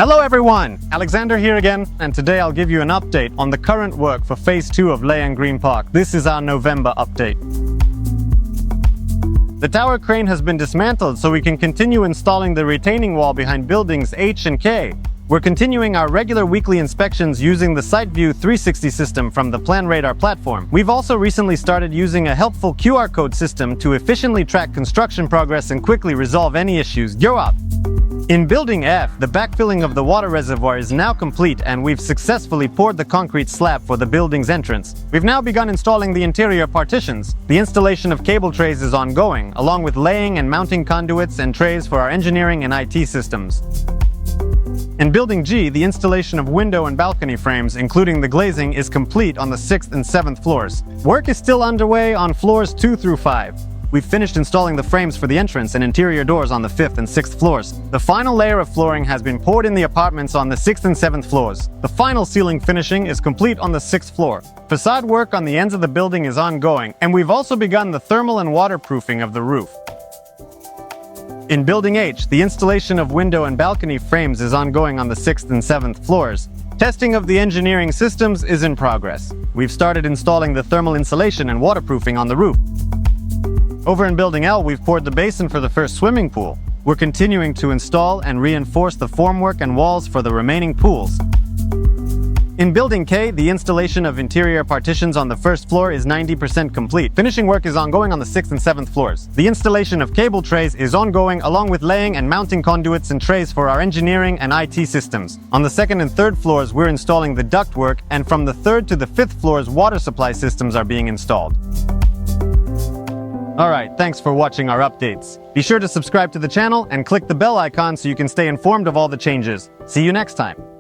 Hello everyone, Alexander here again, and today I'll give you an update on the current work for Phase 2 of Layan Green Park. This is our November update. The tower crane has been dismantled so we can continue installing the retaining wall behind buildings H and K. We're continuing our regular weekly inspections using the SiteView 360 system from the Plan Radar platform. We've also recently started using a helpful QR code system to efficiently track construction progress and quickly resolve any issues. Go up! In Building F, the backfilling of the water reservoir is now complete and we've successfully poured the concrete slab for the building's entrance. We've now begun installing the interior partitions. The installation of cable trays is ongoing, along with laying and mounting conduits and trays for our engineering and IT systems. In Building G, the installation of window and balcony frames, including the glazing, is complete on the 6th and 7th floors. Work is still underway on floors 2 through 5. We've finished installing the frames for the entrance and interior doors on the 5th and 6th floors. The final layer of flooring has been poured in the apartments on the 6th and 7th floors. The final ceiling finishing is complete on the 6th floor. Facade work on the ends of the building is ongoing, and we've also begun the thermal and waterproofing of the roof. In Building H, the installation of window and balcony frames is ongoing on the 6th and 7th floors. Testing of the engineering systems is in progress. We've started installing the thermal insulation and waterproofing on the roof. Over in Building L, we've poured the basin for the first swimming pool. We're continuing to install and reinforce the formwork and walls for the remaining pools. In Building K, the installation of interior partitions on the 1st floor is 90% complete. Finishing work is ongoing on the 6th and 7th floors. The installation of cable trays is ongoing, along with laying and mounting conduits and trays for our engineering and IT systems. On the 2nd and 3rd floors, we're installing the ductwork, and from the 3rd to the 5th floors, water supply systems are being installed. Alright, thanks for watching our updates. Be sure to subscribe to the channel and click the bell icon so you can stay informed of all the changes. See you next time.